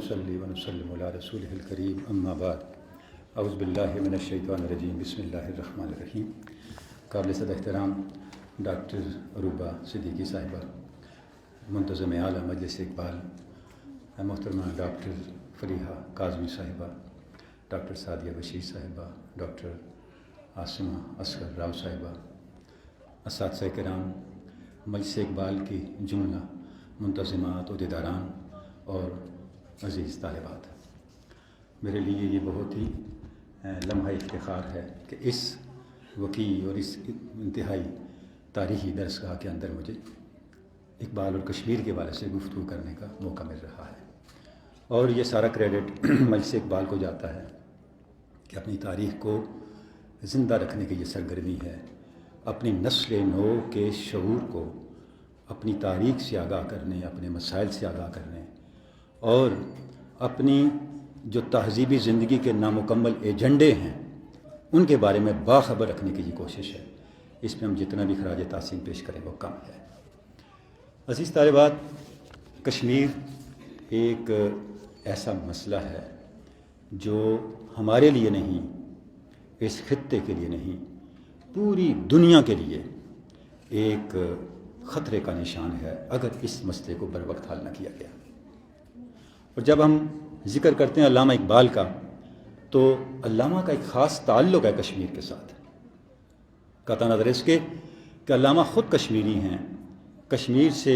ونصلي ونسلم على رسوله الكريم اما بعد اعوذ باللہ من الشیطان الرجیم بسم اللہ الرحمن الرحیم۔ قابل صد احترام ڈاکٹر عروبہ صدیقی صاحبہ، منتظم اعلیٰ مجلس اقبال، محترمہ ڈاکٹر فریحہ کاظمی صاحبہ، ڈاکٹر سعدیہ بشیر صاحبہ، ڈاکٹر عاصمہ اصغر راؤ صاحبہ، اساتذہ کرام، مجلس اقبال کی جملہ منتظمات، عہدیداران اور عزیز طالبات، میرے لیے یہ بہت ہی لمحہ افتخار ہے کہ اس وقیع اور اس انتہائی تاریخی درسگاہ کے اندر مجھے اقبال اور کشمیر کے حوالے سے گفتگو کرنے کا موقع مل رہا ہے، اور یہ سارا کریڈٹ مجلس اقبال کو جاتا ہے کہ اپنی تاریخ کو زندہ رکھنے کی یہ سرگرمی ہے، اپنی نسل نو کے شعور کو اپنی تاریخ سے آگاہ کرنے، اپنے مسائل سے آگاہ کرنے، اور اپنی جو تہذیبی زندگی کے نامکمل ایجنڈے ہیں ان کے بارے میں باخبر رکھنے کی یہ کوشش ہے۔ اس میں ہم جتنا بھی خراج تحسین پیش کریں وہ کم ہے۔ عزیز طالبات، کشمیر ایک ایسا مسئلہ ہے جو ہمارے لیے نہیں، اس خطے کے لیے نہیں، پوری دنیا کے لیے ایک خطرے کا نشان ہے اگر اس مسئلے کو بر وقت حل نہ کیا گیا۔ اور جب ہم ذکر کرتے ہیں علامہ اقبال کا، تو علامہ کا ایک خاص تعلق ہے کشمیر کے ساتھ، قطع نظر اس کے کہ علامہ خود کشمیری ہیں، کشمیر سے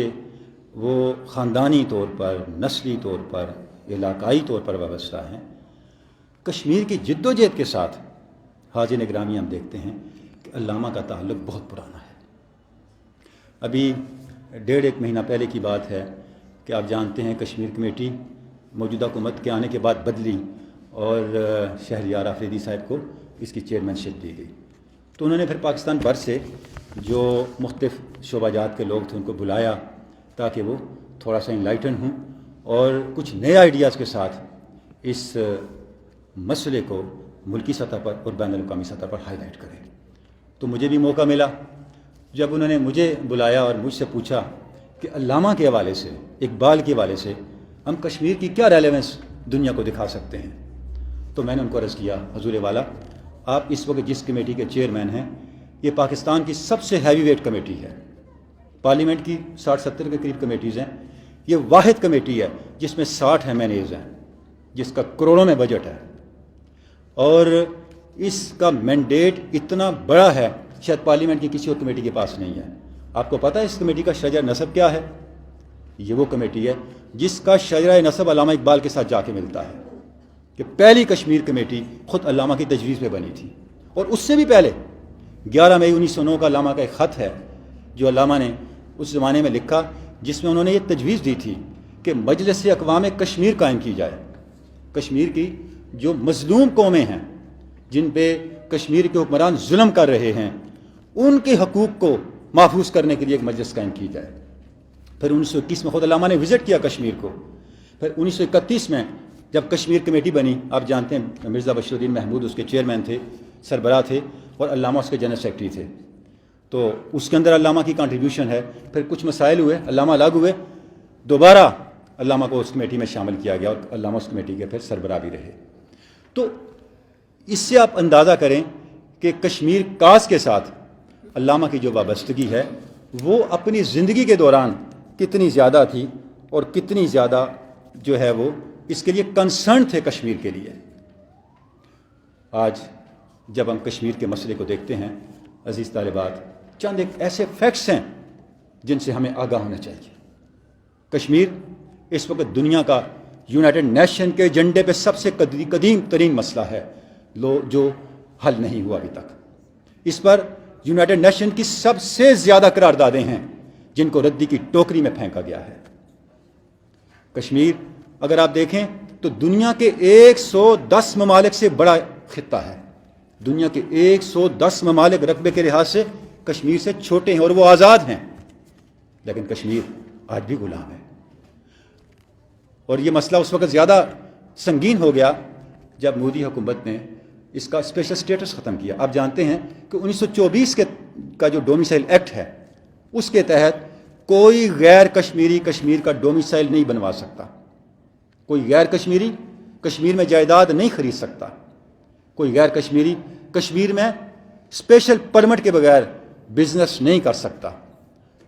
وہ خاندانی طور پر، نسلی طور پر، علاقائی طور پر وابستہ ہیں۔ کشمیر کی جد و جہد کے ساتھ حاضرین گرامی ہم دیکھتے ہیں کہ علامہ کا تعلق بہت پرانا ہے۔ ابھی 1.5 مہینہ پہلے کی بات ہے کہ آپ جانتے ہیں کشمیر کمیٹی موجودہ حکومت کے آنے کے بعد بدلی اور شہریار آفریدی صاحب کو اس کی چیئرمین شپ دی گئی، تو انہوں نے پھر پاکستان بھر سے جو مختلف شعبہ جات کے لوگ تھے ان کو بلایا تاکہ وہ تھوڑا سا انلائٹن ہوں اور کچھ نئے آئیڈیاز کے ساتھ اس مسئلے کو ملکی سطح پر اور بین الاقوامی سطح پر ہائی لائٹ کریں۔ تو مجھے بھی موقع ملا جب انہوں نے مجھے بلایا اور مجھ سے پوچھا کہ علامہ کے حوالے سے، اقبال کے حوالے سے ہم کشمیر کی کیا ریلیونس دنیا کو دکھا سکتے ہیں، تو میں نے ان کو عرض کیا، حضور والا، آپ اس وقت جس کمیٹی کے چیئرمین ہیں یہ پاکستان کی سب سے ہیوی ویٹ کمیٹی ہے، پارلیمنٹ کی 60-70 کے قریب کمیٹیز ہیں، یہ واحد کمیٹی ہے جس میں 60 ایم این ایز ہیں، جس کا کروڑوں میں بجٹ ہے، اور اس کا مینڈیٹ اتنا بڑا ہے شاید پارلیمنٹ کی کسی اور کمیٹی کے پاس نہیں ہے۔ آپ کو پتہ ہے اس کمیٹی کا شجرہ نسب کیا ہے؟ یہ وہ کمیٹی ہے جس کا شجرہ نسب علامہ اقبال کے ساتھ جا کے ملتا ہے، کہ پہلی کشمیر کمیٹی خود علامہ کی تجویز پہ بنی تھی، اور اس سے بھی پہلے 11 مئی 1909 کا علامہ کا ایک خط ہے جو علامہ نے اس زمانے میں لکھا، جس میں انہوں نے یہ تجویز دی تھی کہ مجلس اقوام کشمیر قائم کی جائے۔ کشمیر کی جو مظلوم قومیں ہیں، جن پہ کشمیر کے حکمران ظلم کر رہے ہیں، ان کے حقوق کو محفوظ کرنے کے لیے ایک مجلس قائم کی جائے۔ پھر 1921 میں خود علامہ نے وزٹ کیا کشمیر کو، پھر 1931 میں جب کشمیر کمیٹی بنی، آپ جانتے ہیں مرزا بشیر الدین محمود اس کے چیئرمین تھے، سربراہ تھے، اور علامہ اس کے جنرل سیکرٹری تھے، تو اس کے اندر علامہ کی کنٹریبیوشن ہے۔ پھر کچھ مسائل ہوئے، علامہ الگ ہوئے، دوبارہ علامہ کو اس کمیٹی میں شامل کیا گیا، اور علامہ اس کمیٹی کے پھر سربراہ بھی رہے۔ تو اس سے آپ اندازہ کریں کہ کشمیر کاز کے ساتھ علامہ کی جو وابستگی ہے وہ اپنی زندگی کے دوران کتنی زیادہ تھی، اور کتنی زیادہ جو ہے وہ اس کے لیے کنسرن تھے کشمیر کے لیے۔ آج جب ہم کشمیر کے مسئلے کو دیکھتے ہیں عزیز طالبات، چند ایک ایسے فیکٹس ہیں جن سے ہمیں آگاہ ہونا چاہیے۔ کشمیر اس وقت دنیا کا یونائٹڈ نیشن کے ایجنڈے پہ سب سے قدیم ترین مسئلہ ہے جو حل نہیں ہوا ابھی تک۔ اس پر یونائٹڈ نیشن کی سب سے زیادہ قراردادیں ہیں جن کو ردی کی ٹوکری میں پھینکا گیا ہے۔ کشمیر اگر آپ دیکھیں تو دنیا کے 110 ممالک سے بڑا خطہ ہے، دنیا کے 110 ممالک رقبے کے لحاظ سے کشمیر سے چھوٹے ہیں، اور وہ آزاد ہیں، لیکن کشمیر آج بھی غلام ہے۔ اور یہ مسئلہ اس وقت زیادہ سنگین ہو گیا جب مودی حکومت نے اس کا اسپیشل سٹیٹس ختم کیا۔ آپ جانتے ہیں کہ 1924 کا جو ڈومیسائل ایکٹ ہے، اس کے تحت کوئی غیر کشمیری کشمیر کا ڈومیسائل نہیں بنوا سکتا۔ کوئی غیر کشمیری کشمیر میں جائیداد نہیں خرید سکتا، کوئی غیر کشمیری کشمیر میں اسپیشل پرمٹ کے بغیر بزنس نہیں کر سکتا،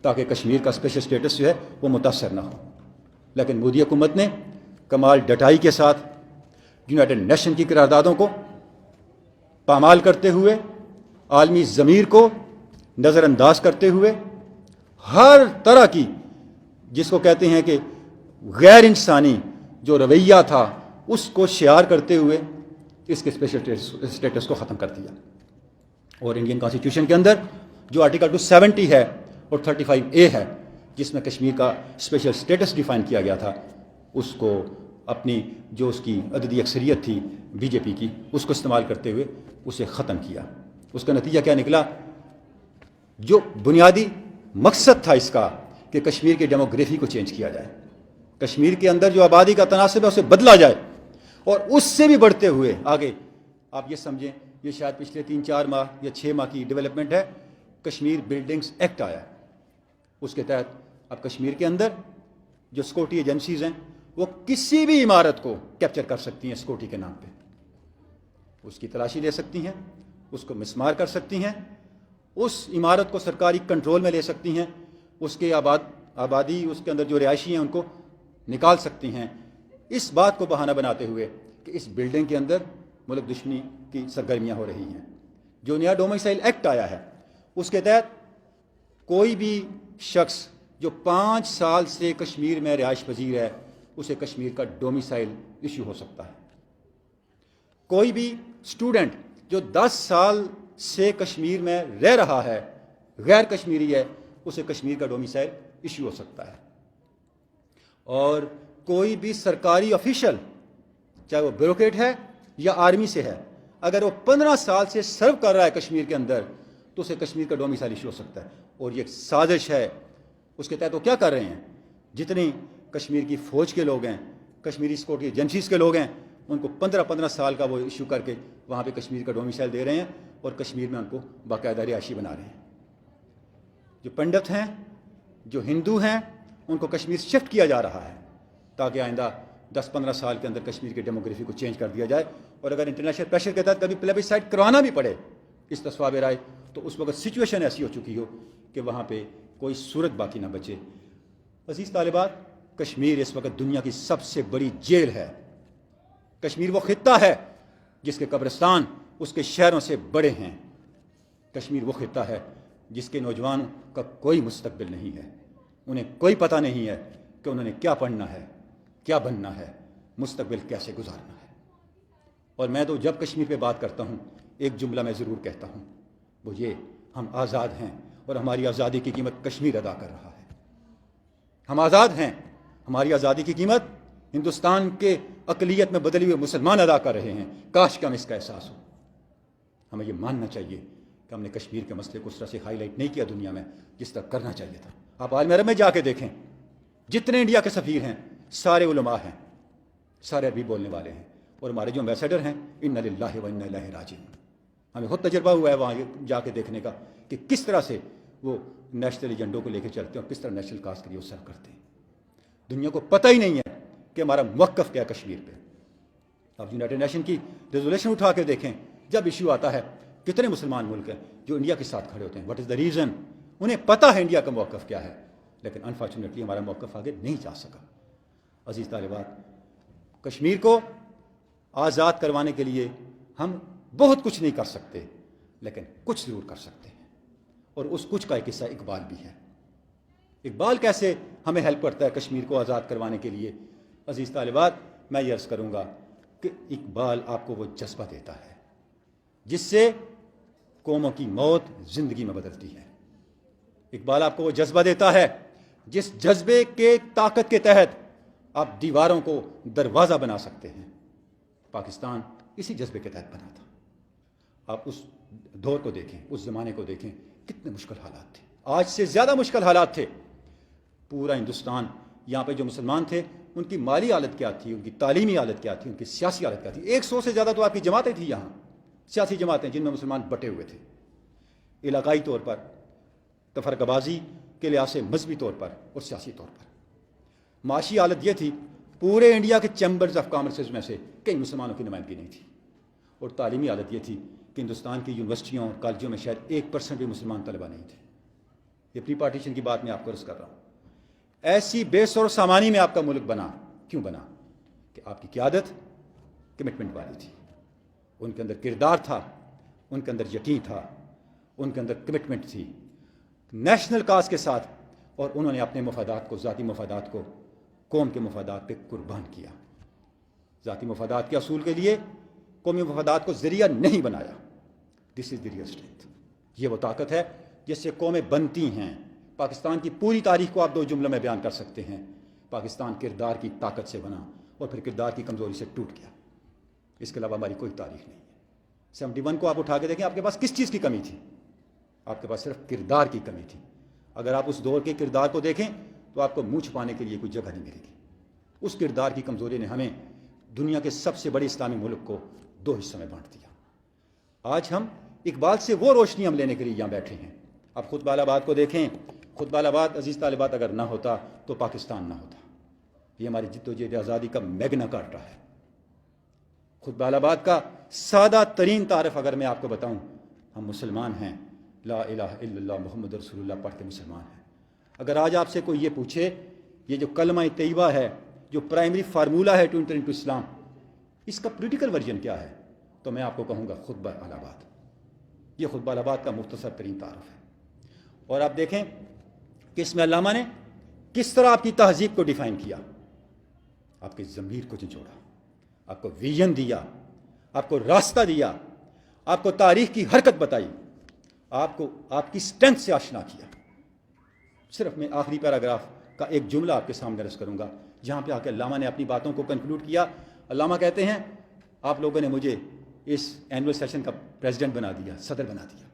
تاکہ کشمیر کا اسپیشل اسٹیٹس جو ہے وہ متاثر نہ ہو۔ لیکن مودی حکومت نے کمال ڈٹائی کے ساتھ یونائٹڈ نیشن کی قراردادوں کو پامال کرتے ہوئے، عالمی ضمیر کو نظر انداز کرتے ہوئے، ہر طرح کی جس کو کہتے ہیں کہ غیر انسانی جو رویہ تھا اس کو شعار کرتے ہوئے اس کے اسپیشل اسٹیٹس کو ختم کر دیا۔ اور انڈین کانسٹیٹیوشن کے اندر جو آرٹیکل 270 ہے اور 35A ہے، جس میں کشمیر کا اسپیشل اسٹیٹس ڈیفائن کیا گیا تھا، اس کو اپنی جو اس کی عددی اکثریت تھی بی جے پی کی، اس کو استعمال کرتے ہوئے اسے ختم کیا۔ اس کا نتیجہ کیا نکلا؟ جو بنیادی مقصد تھا اس کا کہ کشمیر کی ڈیموگرافی کو چینج کیا جائے، کشمیر کے اندر جو آبادی کا تناسب ہے اسے بدلا جائے، اور اس سے بھی بڑھتے ہوئے آگے آپ یہ سمجھیں، یہ شاید پچھلے 3-4 ماہ یا 6 ماہ کی ڈیولپمنٹ ہے، کشمیر بلڈنگز ایکٹ آیا۔ اس کے تحت اب کشمیر کے اندر جو سیکورٹی ایجنسیز ہیں وہ کسی بھی عمارت کو کیپچر کر سکتی ہیں سیکورٹی کے نام پہ، اس کی تلاشی لے سکتی ہیں، اس کو مسمار کر سکتی ہیں، اس عمارت کو سرکاری کنٹرول میں لے سکتی ہیں، اس کے آبادی اس کے اندر جو رہائشی ہیں ان کو نکال سکتی ہیں، اس بات کو بہانہ بناتے ہوئے کہ اس بلڈنگ کے اندر ملک دشمنی کی سرگرمیاں ہو رہی ہیں۔ جو نیا ڈومیسائل ایکٹ آیا ہے اس کے تحت کوئی بھی شخص جو 5 سال سے کشمیر میں رہائش پذیر ہے اسے کشمیر کا ڈومیسائل ایشو ہو سکتا ہے۔ کوئی بھی اسٹوڈنٹ جو 10 سال سے کشمیر میں رہ رہا ہے، غیر کشمیری ہے، اسے کشمیر کا ڈومیسائل ایشو ہو سکتا ہے۔ اور کوئی بھی سرکاری آفیشل، چاہے وہ بیوروکریٹ ہے یا آرمی سے ہے، اگر وہ 15 سال سے سرو کر رہا ہے کشمیر کے اندر تو اسے کشمیر کا ڈومیسائل ایشو ہو سکتا ہے۔ اور یہ ایک سازش ہے، اس کے تحت وہ کیا کر رہے ہیں؟ جتنی کشمیر کی فوج کے لوگ ہیں، کشمیری سیکورٹی ایجنسیز کے لوگ ہیں، ان کو 15 سال کا وہ ایشو کر کے وہاں پہ کشمیر کا ڈومیسائل دے رہے ہیں اور کشمیر میں ان کو باقاعدہ رہائشی بنا رہے ہیں۔ جو پنڈت ہیں، جو ہندو ہیں، ان کو کشمیر شفٹ کیا جا رہا ہے تاکہ آئندہ 10-15 سال کے اندر کشمیر کی ڈیموگرافی کو چینج کر دیا جائے، اور اگر انٹرنیشنل پریشر کے تحت کبھی پلیبیسائٹ کروانا بھی پڑے اس تصواب رائے تو اس وقت سچویشن ایسی ہو چکی ہو کہ وہاں پہ کوئی صورت باقی نہ بچے۔ عزیز طالبات، کشمیر اس وقت دنیا کی سب سے بڑی جیل ہے۔ کشمیر وہ خطہ ہے جس کے قبرستان اس کے شہروں سے بڑے ہیں۔ کشمیر وہ خطہ ہے جس کے نوجوانوں کا کوئی مستقبل نہیں ہے، انہیں کوئی پتہ نہیں ہے کہ انہوں نے کیا پڑھنا ہے، کیا بننا ہے، مستقبل کیسے گزارنا ہے۔ اور میں تو جب کشمیر پہ بات کرتا ہوں ایک جملہ میں ضرور کہتا ہوں، وہ یہ: ہم آزاد ہیں اور ہماری آزادی کی قیمت کشمیر ادا کر رہا ہے۔ ہم آزاد ہیں، ہماری آزادی کی قیمت ہندوستان کے اقلیت میں بدلی ہوئے مسلمان ادا کر رہے ہیں۔ کاش کہ ہمیں اس کا احساس ہو۔ ہمیں یہ ماننا چاہیے کہ ہم نے کشمیر کے مسئلے کو اس طرح سے ہائی لائٹ نہیں کیا دنیا میں جس طرح کرنا چاہیے تھا۔ آپ عالم عرب میں جا کے دیکھیں، جتنے انڈیا کے سفیر ہیں سارے علماء ہیں، سارے عربی بولنے والے ہیں، اور ہمارے جو ایمبیسڈر ہیں انا للہ و انا الیہ راجعون۔ ہمیں خود تجربہ ہوا ہے وہاں جا کے دیکھنے کا کہ کس طرح سے وہ نیشنل ایجنڈوں کو لے کے چلتے ہیں اور کس طرح نیشنل کاز کے لیے وہ سرو کرتے ہیں۔ دنیا کو پتہ ہی نہیں ہے کہ ہمارا موقف کیا ہے کشمیر پہ۔ آپ یونائٹڈ نیشن کی ریزولوشن اٹھا کے دیکھیں، جب ایشو آتا ہے کتنے مسلمان ملک ہیں جو انڈیا کے ساتھ کھڑے ہوتے ہیں۔ What is the reason? انہیں پتہ ہے انڈیا کا موقف کیا ہے، لیکن انفارچونیٹلی ہمارا موقف آگے نہیں جا سکا۔ عزیز طالبات، کشمیر کو آزاد کروانے کے لیے ہم بہت کچھ نہیں کر سکتے، لیکن کچھ ضرور کر سکتے ہیں، اور اس کچھ کا ایک حصہ اقبال بھی ہے۔ اقبال کیسے ہمیں ہیلپ کرتا ہے کشمیر کو آزاد کروانے کے لیے؟ عزیز طالبات، میں یہ عرض کروں گا کہ اقبال آپ کو وہ جذبہ دیتا ہے جس سے قوموں کی موت زندگی میں بدلتی ہے۔ اقبال آپ کو وہ جذبہ دیتا ہے جس جذبے کے طاقت کے تحت آپ دیواروں کو دروازہ بنا سکتے ہیں۔ پاکستان اسی جذبے کے تحت بنا تھا۔ آپ اس دور کو دیکھیں، اس زمانے کو دیکھیں، کتنے مشکل حالات تھے، آج سے زیادہ مشکل حالات تھے۔ پورا ہندوستان، یہاں پہ جو مسلمان تھے ان کی مالی حالت کیا تھی، ان کی تعلیمی حالت کیا تھی، ان کی سیاسی حالت کیا تھی۔ 100 سے زیادہ تو آپ کی جماعتیں تھیں یہاں، سیاسی جماعتیں جن میں مسلمان بٹے ہوئے تھے، علاقائی طور پر، تفرقہ بازی کے لحاظ سے، مذہبی طور پر اور سیاسی طور پر۔ معاشی حالت یہ تھی پورے انڈیا کے چیمبرز آف کامرسز میں سے کئی مسلمانوں کی نمائندگی نہیں تھی. اور تعلیمی حالت یہ تھی کہ ہندوستان کی یونیورسٹیوں اور کالجوں میں شاید 1% بھی مسلمان طلبہ نہیں تھے. یہ پری پارٹیشن کی بات میں آپ کو عرض کر رہا ہوں. ایسی بے سر و سامانی میں آپ کا ملک بنا. کیوں بنا؟ کہ آپ کی قیادت کمٹمنٹ والی تھی. ان کے اندر کردار تھا, ان کے اندر یقین تھا, ان کے اندر کمٹمنٹ تھی نیشنل کاز کے ساتھ, اور انہوں نے اپنے مفادات کو, ذاتی مفادات کو قوم کے مفادات پہ قربان کیا. ذاتی مفادات کے اصول کے لیے قومی مفادات کو ذریعہ نہیں بنایا. دس از دی ریئل اسٹرینتھ. یہ وہ طاقت ہے جس سے قومیں بنتی ہیں. پاکستان کی پوری تاریخ کو آپ 2 جملوں میں بیان کر سکتے ہیں. پاکستان کردار کی طاقت سے بنا اور پھر کردار کی کمزوری سے ٹوٹ گیا. اس کے علاوہ ہماری کوئی تاریخ نہیں ہے. 71 کو آپ اٹھا کے دیکھیں, آپ کے پاس کس چیز کی کمی تھی؟ آپ کے پاس صرف کردار کی کمی تھی. اگر آپ اس دور کے کردار کو دیکھیں تو آپ کو منہ چھپانے کے لیے کوئی جگہ نہیں ملے گی. اس کردار کی کمزوری نے ہمیں دنیا کے سب سے بڑے اسلامی ملک کو 2 حصوں میں بانٹ دیا. آج ہم اقبال سے وہ روشنی ہم لینے کے لیے یہاں بیٹھے ہیں. آپ خطبہ آباد کو دیکھیں. خطبہ آباد عزیز طالبات اگر نہ ہوتا تو پاکستان نہ ہوتا. یہ ہماری جدوجہد آزادی کا میگنا کارٹا ہے. خطبہ آباد کا سادہ ترین تعارف اگر میں آپ کو بتاؤں, ہم مسلمان ہیں, لا الہ الا اللہ محمد رسول اللہ پڑھ کے مسلمان ہیں. اگر آج آپ سے کوئی یہ پوچھے یہ جو کلمہ طیبہ ہے, جو پرائمری فارمولہ ہے ٹو انٹر انٹو اسلام, اس کا پولیٹیکل ورژن کیا ہے, تو میں آپ کو کہوں گا خطبہ آباد. یہ خطبہ آباد کا مختصر ترین تعارف ہے. اور آپ دیکھیں کہ اس میں علامہ نے کس طرح آپ کی تہذیب کو ڈیفائن کیا. آپ کے ضمیر کو جھنجھوڑا, آپ کو ویژن دیا, آپ کو راستہ دیا, آپ کو تاریخ کی حرکت بتائی, آپ کو آپ کی اسٹرینتھ سے آشنا کیا. صرف میں آخری پیراگراف کا ایک جملہ آپ کے سامنے عرض کروں گا, جہاں پہ آ کے علامہ نے اپنی باتوں کو کنکلوڈ کیا. علامہ کہتے ہیں آپ لوگوں نے مجھے اس اینول سیشن کا پریزیڈنٹ بنا دیا, صدر بنا دیا,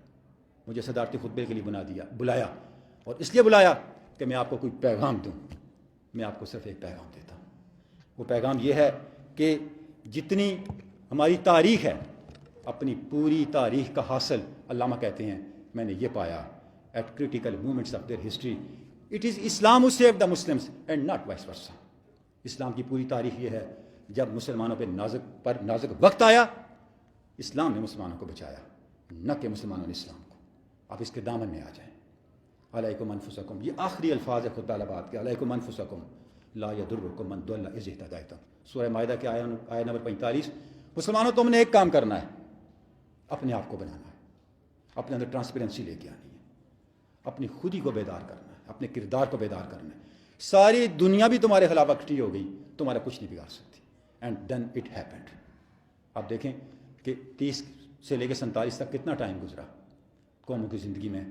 مجھے صدارتی خطبے کے لیے بلایا, اور اس لیے بلایا کہ میں آپ کو کوئی پیغام دوں. میں آپ کو صرف ایک پیغام دیتا ہوں. وہ پیغام یہ ہے کہ جتنی ہماری تاریخ ہے, اپنی پوری تاریخ کا حاصل علامہ کہتے ہیں میں نے یہ پایا at critical moments of their history it is Islam who save the Muslims and not vice versa. Islam کی پوری تاریخ یہ ہے جب مسلمانوں پہ نازک وقت آیا, اسلام نے مسلمانوں کو بچایا, نہ کہ مسلمانوں نے اسلام کو. آپ اس کے دامن میں آ جائیں. علیکم انفسکم, یہ آخری الفاظ ہے خطبہ آباد کے. علیکم انفسکم لا یضرکم من ضل اذا اهتدیتم. سورہ مائدہ کے آیہ نمبر 45. مسلمانوں تم نے ایک کام کرنا ہے, اپنے آپ کو بنانا ہے, اپنے اندر ٹرانسپیرنسی لے کے آنی ہے, اپنی خودی کو بیدار کرنا ہے, اپنے کردار کو بیدار کرنا ہے. ساری دنیا بھی تمہارے خلاف اکٹھی ہو گئی, تمہارا کچھ نہیں بگاڑ سکتی. And then it happened. آپ دیکھیں کہ 30 سے لے کے 47 تک کتنا ٹائم گزرا. قوموں کی زندگی میں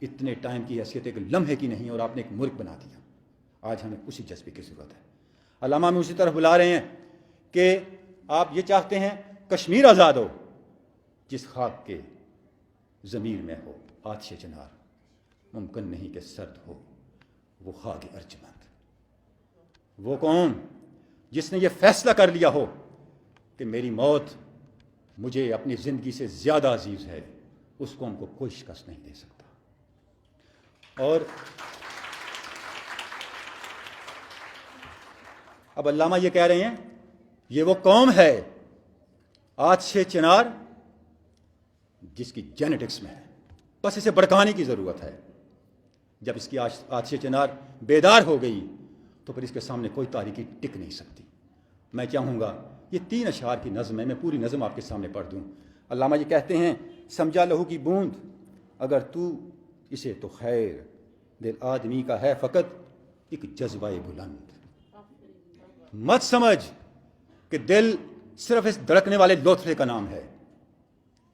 اتنے ٹائم کی حیثیت ایک لمحے کی نہیں, اور آپ نے ایک ملک بنا دیا. آج ہمیں اسی جذبے کی ضرورت ہے. علامہ میں اسی طرح بلا رہے ہیں کہ آپ یہ چاہتے ہیں کشمیر آزاد ہو, جس خاک کے ضمیر میں ہو آتش چنار, ممکن نہیں کہ سرد ہو وہ خاک ارجمند. وہ قوم جس نے یہ فیصلہ کر لیا ہو کہ میری موت مجھے اپنی زندگی سے زیادہ عزیز ہے, اس قوم کو کوئی شکست نہیں دے سکتا. اور اب علامہ یہ کہہ رہے ہیں یہ وہ قوم ہے آتش چنار جس کی جینیٹکس میں ہے, بس اسے بڑکانے کی ضرورت ہے. جب اس کی آتش چنار بیدار ہو گئی تو پھر اس کے سامنے کوئی تاریکی ٹک نہیں سکتی. میں چاہوں گا یہ 3 اشعار کی نظم ہے, میں پوری نظم آپ کے سامنے پڑھ دوں. علامہ یہ کہتے ہیں سمجھا لہو کی بوند اگر تو اسے تو خیر, دل آدمی کا ہے فقط ایک جذبہ بلند. مت سمجھ کہ دل صرف اس دھڑکنے والے لوتھڑے کا نام ہے,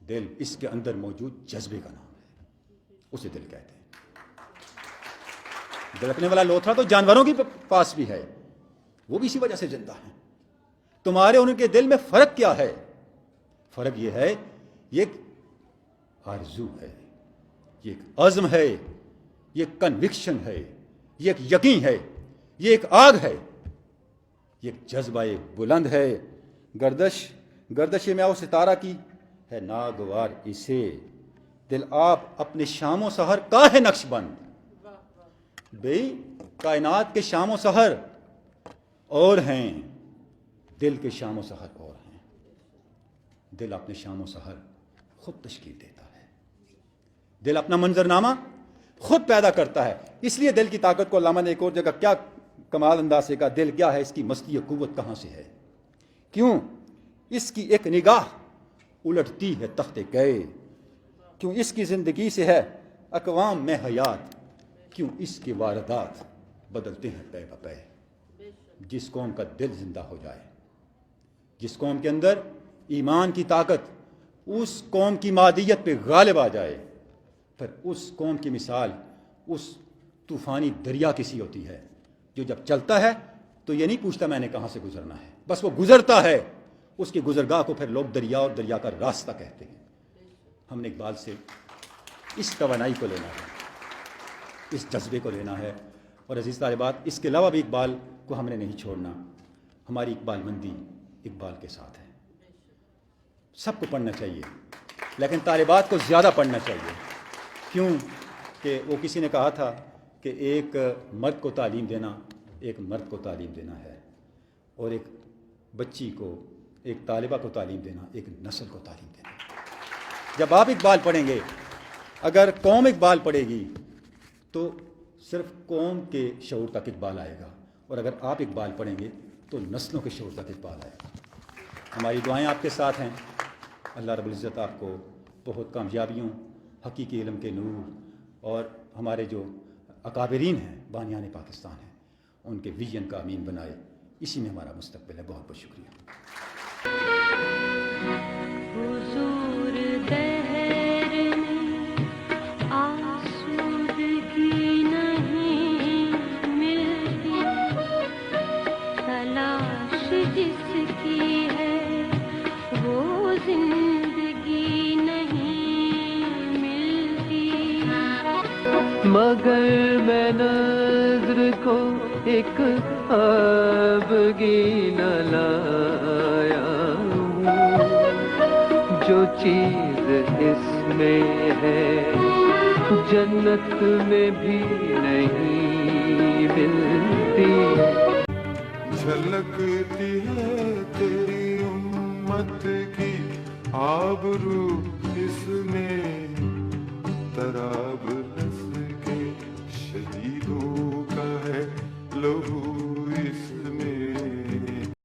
دل اس کے اندر موجود جذبے کا نام ہے, اسے دل کہتے ہیں. دھڑکنے والا لوتھڑا تو جانوروں کے پاس بھی ہے, وہ بھی اسی وجہ سے زندہ ہیں. تمہارے ان کے دل میں فرق کیا ہے؟ فرق یہ ہے یہ ایک آرزو ہے, یہ ایک عزم ہے, یہ ایک کنوکشن ہے, یہ ایک یقین ہے, یہ ایک آگ ہے, یہ ایک جذبہ بلند ہے. گردش میں و ستارہ کی ہے ناگوار اسے, دل آپ اپنے شام و سحر کا ہے نقش بند. بھئی کائنات کے شام و سحر اور ہیں، دل کے شام و سحر اور ہیں۔ دل اپنے شام و سحر خود تشکیل دیتا ہے، دل اپنا منظرنامہ خود پیدا کرتا ہے۔ اس لیے دل کی طاقت کو علامہ نے ایک اور جگہ کیا کمال انداز سے کہا، دل کیا ہے، اس کی مستی و قوت کہاں سے ہے، کیوں اس کی ایک نگاہ الٹتی ہے تخت گئے، کیوں اس کی زندگی سے ہے اقوام میں حیات، کیوں اس کے واردات بدلتے ہیں پے بپے۔ جس قوم کا دل زندہ ہو جائے، جس قوم کے اندر ایمان کی طاقت اس قوم کی مادیت پہ غالب آ جائے، پھر اس قوم کی مثال اس طوفانی دریا کی سی ہوتی ہے جو جب چلتا ہے تو یہ نہیں پوچھتا میں نے کہاں سے گزرنا ہے، بس وہ گزرتا ہے۔ اس کی گزرگاہ کو پھر لوگ دریا اور دریا کا راستہ کہتے ہیں۔ ہم نے اقبال سے اس توانائی کو لینا ہے، اس جذبے کو لینا ہے، اور عزیز طالبات اس کے علاوہ بھی اقبال کو ہم نے نہیں چھوڑنا۔ ہماری اقبال مندی اقبال کے ساتھ ہے۔ سب کو پڑھنا چاہیے، لیکن طالبات کو زیادہ پڑھنا چاہیے، کیوں کہ وہ کسی نے کہا تھا کہ ایک مرد کو تعلیم دینا ایک مرد کو تعلیم دینا ہے، اور ایک بچی کو، ایک طالبہ کو تعلیم دینا ایک نسل کو تعلیم دینا ہے۔ جب آپ اقبال پڑھیں گے، اگر قوم اقبال پڑھے گی تو صرف قوم کے شعور تک اقبال آئے گا، اور اگر آپ اقبال پڑھیں گے تو نسلوں کے شعور تک اقبال آئے گا۔ ہماری دعائیں آپ کے ساتھ ہیں۔ اللہ رب العزت آپ کو بہت کامیابیوں، حقیقی علم کے نور، اور ہمارے جو اکابرین ہیں، بانیان پاکستان ہیں، ان کے ویژن کا امین بنائے۔ اسی میں ہمارا مستقبل ہے۔ بہت بہت شکریہ۔ حضور دہر میں آسودگی نہیں ملتی، تلاش جس کی ہے وہ زندگی نہیں ملتی، مگر میں نظر کو ایک آبگی نہ لایا ہوں، جو چیز اس میں ہے جنت میں بھی نہیں ملتی۔ جھلکتی ہے تیری امت کی آبرو اس میں، تراب نسل کے شہیدوں کا ہے لہو اس